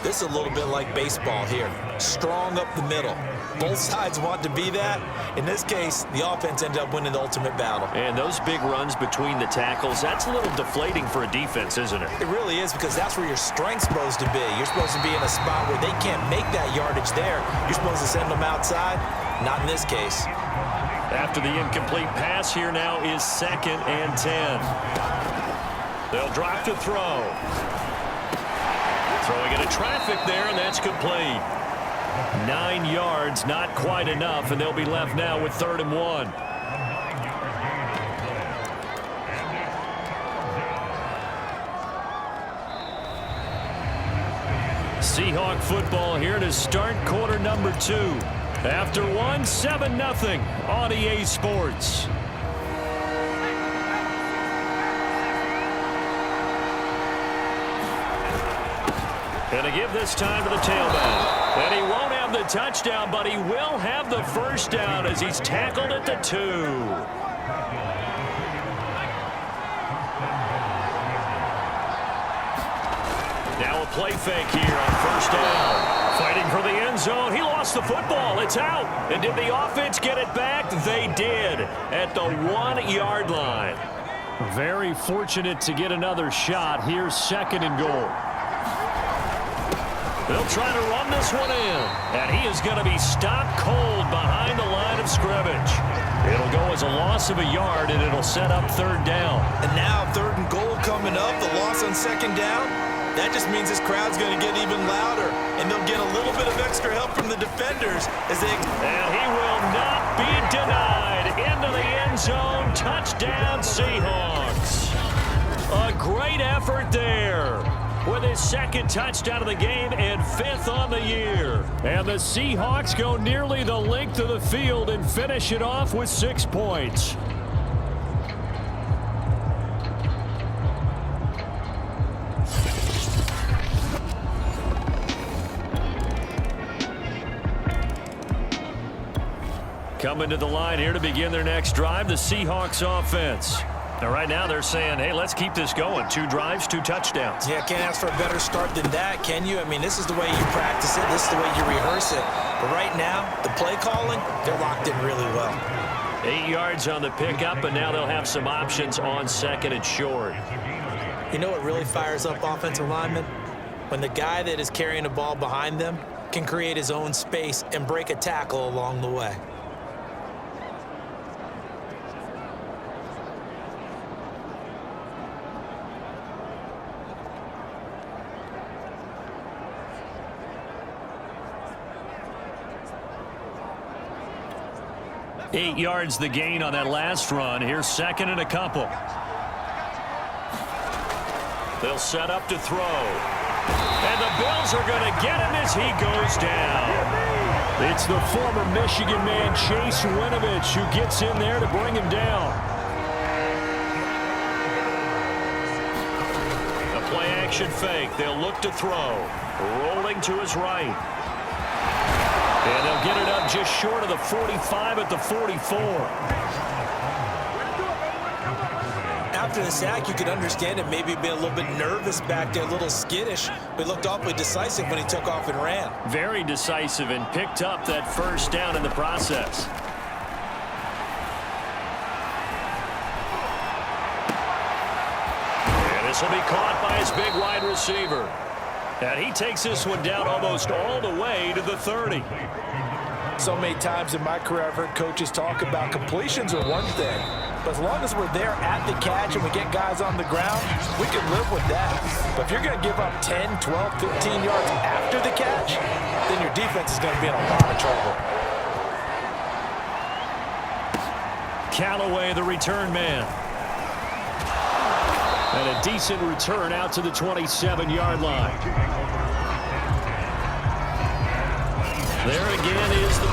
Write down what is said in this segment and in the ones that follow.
This is a little bit like baseball here. Strong up the middle. Both sides want to be that. In this case, the offense ended up winning the ultimate battle. And those big runs between the tackles, that's a little deflating for a defense, isn't it? It really is, because that's where your strength's supposed to be. You're supposed to be in a spot where they can't make that yardage there. You're supposed to send them outside. Not in this case. After the incomplete pass, here now is 2nd and 10. They'll drive to throw. Throwing into traffic there, and that's complete. 9 yards, not quite enough, and they'll be left now with 3rd and 1. Seahawk football here to start quarter number 2. After one, 7-0 on EA Sports. And a give this time to the tailback. And he won't have the touchdown, but he will have the first down as he's tackled at the 2. Now a play fake here on 1st down. Fighting for the end zone. He lost the football. It's out. And did the offense get it back? They did at the 1-yard line. Very fortunate to get another shot. Here's 2nd and goal. They'll try to run this one in. And he is going to be stopped cold behind the line of scrimmage. It'll go as a loss of a yard, and it'll set up 3rd down. And now 3rd and goal coming up. The loss on 2nd down. That just means this crowd's going to get even louder. And they'll get a little bit of extra help from the defenders as they... And he will not be denied. Into the end zone. Touchdown, Seahawks. A great effort there, with his 2nd touchdown of the game and 5th on the year. And the Seahawks go nearly the length of the field and finish it off with 6 points. Coming to the line here to begin their next drive, the Seahawks offense. Now, right now, they're saying, hey, let's keep this going. 2 drives, 2 touchdowns. Yeah, can't ask for a better start than that, can you? I mean, this is the way you practice it. This is the way you rehearse it. But right now, the play calling, they're locked in really well. 8 yards on the pickup, and now they'll have some options on 2nd and short. You know what really fires up offensive linemen? When the guy that is carrying the ball behind them can create his own space and break a tackle along the way. Eight yards the gain on that last run. Here's 2nd and a couple. They'll set up to throw. And the Bills are going to get him as he goes down. It's the former Michigan man, Chase Winovich, who gets in there to bring him down. A play-action fake. They'll look to throw. Rolling to his right. And they'll get it up just short of the 45 at the 44. After the sack, you could understand it, maybe being a little bit nervous back there, a little skittish, but looked awfully decisive when he took off and ran. Very decisive, and picked up that first down in the process. And this will be caught by his big wide receiver. And he takes this one down almost all the way to the 30. So many times in my career, I've heard coaches talk about completions are one thing, but as long as we're there at the catch and we get guys on the ground, we can live with that. But if you're going to give up 10, 12, 15 yards after the catch, then your defense is going to be in a lot of trouble. Callaway, the return man. And a decent return out to the 27-yard line. There again is the...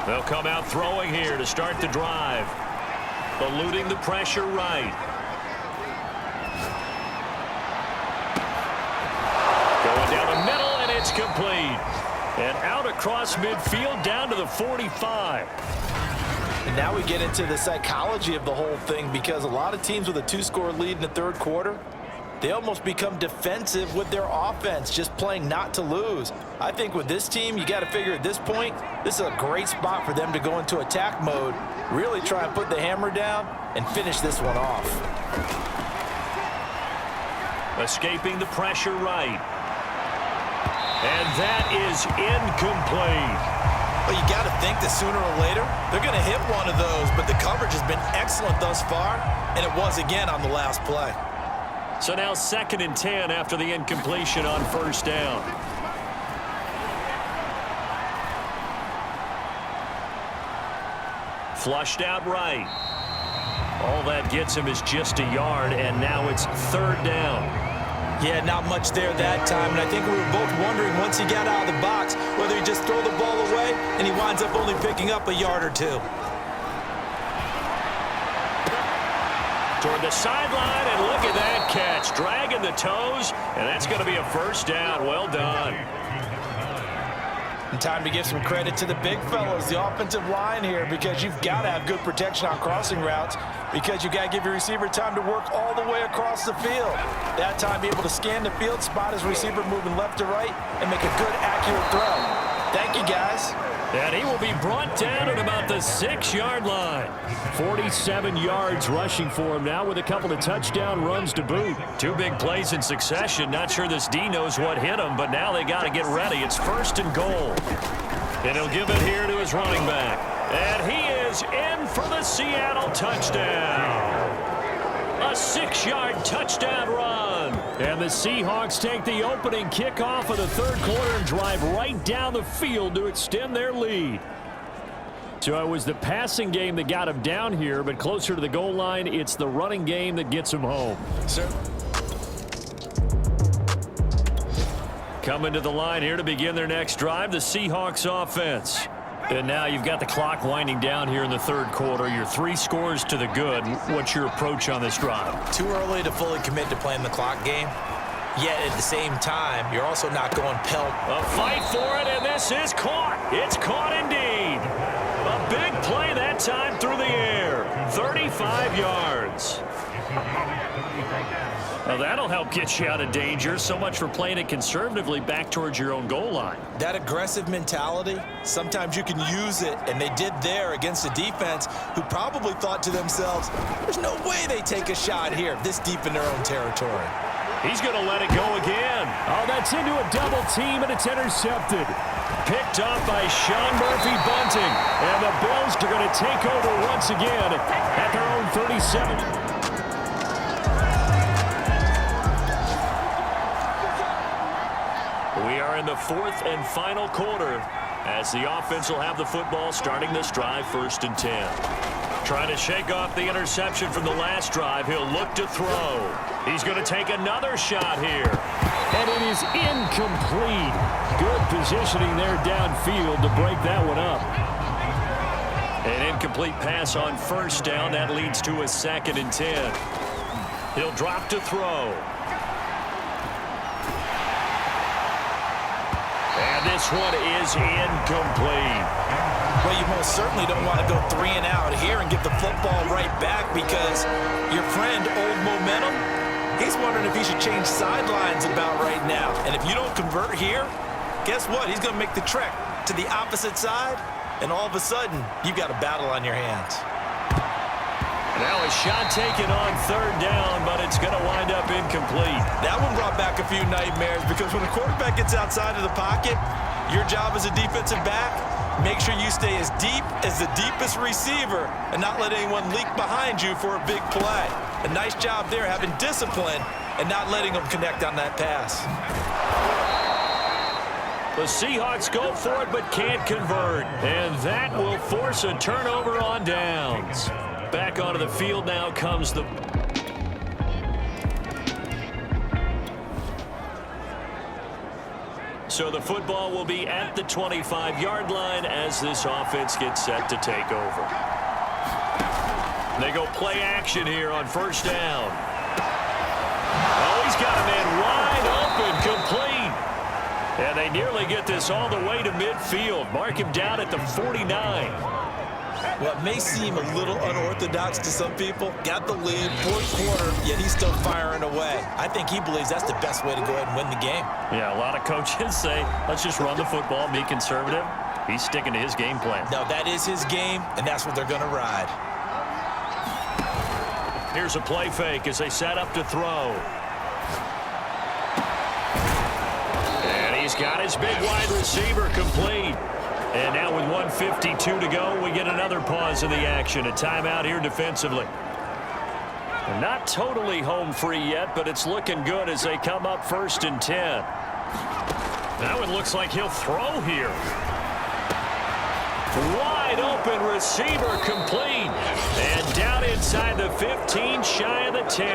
They'll come out throwing here to start the drive. Eluding the pressure right. Going down the middle, and it's It's complete. And out across midfield down to the 45. And now we get into the psychology of the whole thing, because a lot of teams with a 2-score lead in the third quarter, they almost become defensive with their offense, just playing not to lose. I think with this team, you got to figure at this point, this is a great spot for them to go into attack mode, really try and put the hammer down and finish this one off. Escaping the pressure right. And that is incomplete. Well, you got to think that sooner or later, they're going to hit one of those, but the coverage has been excellent thus far, and it was again on the last play. So now 2nd and 10 after the incompletion on first down. Flushed out right. All that gets him is just a yard, and now it's 3rd down. Yeah, not much there that time, and I think we were both wondering once he got out of the box whether he just throw the ball away and he winds up only picking up a yard or two. Toward the sideline, and look at that catch. Dragging the toes, and that's going to be a first down. Well done. And time to give some credit to the big fellas, the offensive line here, because you've got to have good protection on crossing routes, because you've got to give your receiver time to work all the way across the field. That time be able to scan the field, spot his receiver moving left to right, and make a good, accurate throw. Thank you, guys. And he will be brought down at about the 6-yard line. 47 yards rushing for him now with a couple of touchdown runs to boot. 2 big plays in succession. Not sure this D knows what hit him, but now they got to get ready. It's 1st and goal. And he'll give it here to his running back. And he is in for the Seattle touchdown. A 6-yard touchdown run. And the Seahawks take the opening kickoff of the third quarter and drive right down the field to extend their lead. So it was the passing game that got him down here, but closer to the goal line, it's the running game that gets him home. Sir. Coming to the line here to begin their next drive, the Seahawks offense. And now you've got the clock winding down here in the third quarter. You're 3 scores to the good. What's your approach on this drive? Too early to fully commit to playing the clock game. Yet at the same time, you're also not going pelt. A fight for it, and this is caught. It's caught indeed. A big play that time through the air. 35 yards. Now that'll help get you out of danger. So much for playing it conservatively back towards your own goal line. That aggressive mentality, sometimes you can use it, and they did there against a defense who probably thought to themselves, there's no way they take a shot here this deep in their own territory. He's going to let it go again. Oh, that's into a double team, and it's intercepted. Picked up by Sean Murphy-Bunting. And the Bills are going to take over once again at their own 37. We are in the 4th and final quarter as the offense will have the football starting this drive 1st and 10. Trying to shake off the interception from the last drive. He'll look to throw. He's going to take another shot here. And it is incomplete. Good positioning there downfield to break that one up. An incomplete pass on first down. That leads to a 2nd and 10. He'll drop to throw. And this one is incomplete. Well, you most certainly don't want to go 3 and out here and get the football right back, because your friend, Old Momentum, he's wondering if he should change sidelines about right now. And if you don't convert here, guess what? He's going to make the trek to the opposite side, and all of a sudden, you've got a battle on your hands. Now a shot taken on 3rd down, but it's going to wind up incomplete. That one brought back a few nightmares, because when a quarterback gets outside of the pocket, your job as a defensive back, make sure you stay as deep as the deepest receiver and not let anyone leak behind you for a big play. A nice job there having discipline and not letting them connect on that pass. The Seahawks go for it but can't convert. And that will force a turnover on downs. Back onto the field now comes the... So the football will be at the 25-yard line as this offense gets set to take over. They go play action here on 1st down. Oh, he's got a man wide open, complete. And they nearly get this all the way to midfield. Mark him down at the 49. What may seem a little unorthodox to some people, got the lead, fourth quarter, yet he's still firing away. I think he believes that's the best way to go ahead and win the game. Yeah, a lot of coaches say, let's just run the football, be conservative. He's sticking to his game plan. No, that is his game, and that's what they're going to ride. Here's a play fake as they set up to throw. And he's got his big wide receiver complete. And now with 1:52 to go, we get another pause in the action. A timeout here defensively. They're not totally home free yet, but it's looking good as they come up 1st and 10. Now it looks like he'll throw here. Wide open receiver complete. And down inside the 15, shy of the 10.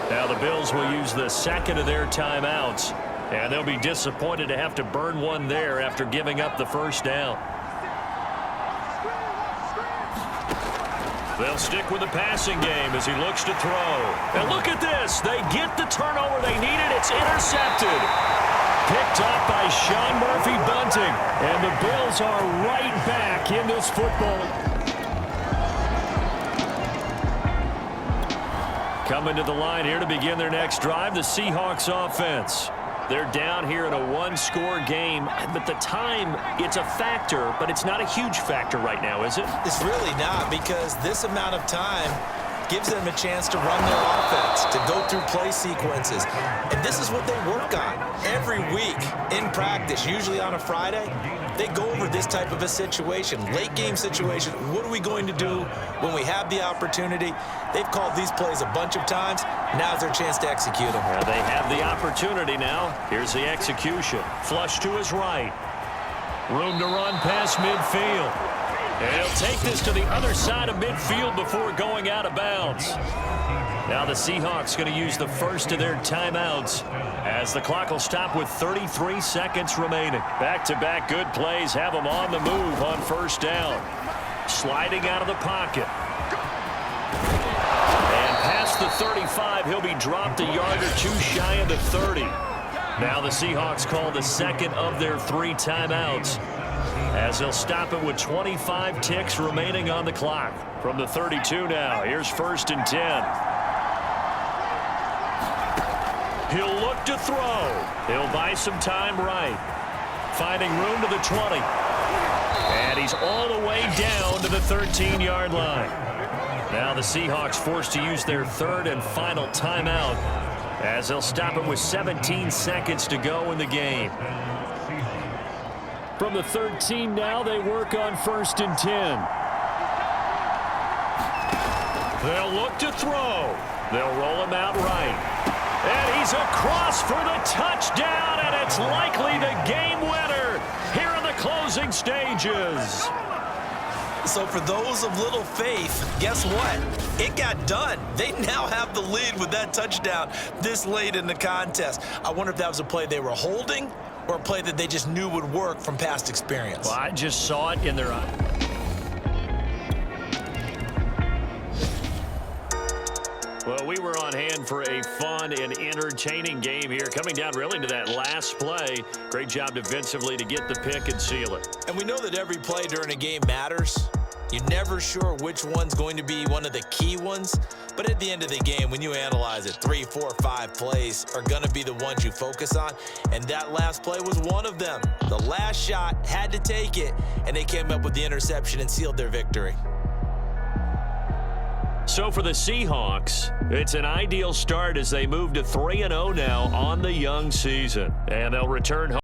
Now the Bills will use the second of their timeouts. And they'll be disappointed to have to burn one there after giving up the first down. They'll stick with the passing game as he looks to throw. And look at this. They get the turnover they needed. It's intercepted. Picked up by Sean Murphy-Bunting. And the Bills are right back in this football. Coming to the line here to begin their next drive, the Seahawks offense. They're down here in a one-score game, but the time, it's a factor, but it's not a huge factor right now, is it? It's really not, because this amount of time gives them a chance to run their offense, to go through play sequences. And this is what they work on every week in practice, usually on a Friday. They go over this type of a situation, late game situation. What are we going to do when we have the opportunity? They've called these plays a bunch of times. Now's their chance to execute them. Well, they have the opportunity now. Here's the execution. Flush to his right. Room to run past midfield. And he'll take this to the other side of midfield before going out of bounds. Now the Seahawks going to use the first of their timeouts as the clock will stop with 33 seconds remaining. Back-to-back good plays have them on the move on first down. Sliding out of the pocket. And past the 35, he'll be dropped a yard or two shy of the 30. Now the Seahawks call the second of their 3 timeouts, as they'll stop it with 25 ticks remaining on the clock. From the 32 now, here's 1st and 10. He'll look to throw. He'll buy some time right. Finding room to the 20. And he's all the way down to the 13-yard line. Now the Seahawks forced to use their 3rd and final timeout, as they'll stop it with 17 seconds to go in the game. From the 13 now, they work on 1st and 10. They'll look to throw. They'll roll him out right. And he's across for the touchdown, and it's likely the game winner here in the closing stages. So for those of little faith, guess what? It got done. They now have the lead with that touchdown this late in the contest. I wonder if that was a play they were holding or a play that they just knew would work from past experience. Well, I just saw it in their eye. Well, we were on hand for a fun and entertaining game here, coming down really to that last play. Great job defensively to get the pick and seal it. And we know that every play during a game matters. You're never sure which one's going to be one of the key ones. But at the end of the game, when you analyze it, 3, 4, 5 plays are going to be the ones you focus on. And that last play was one of them. The last shot had to take it, and they came up with the interception and sealed their victory. So for the Seahawks, it's an ideal start as they move to 3-0 now on the young season. And they'll return home.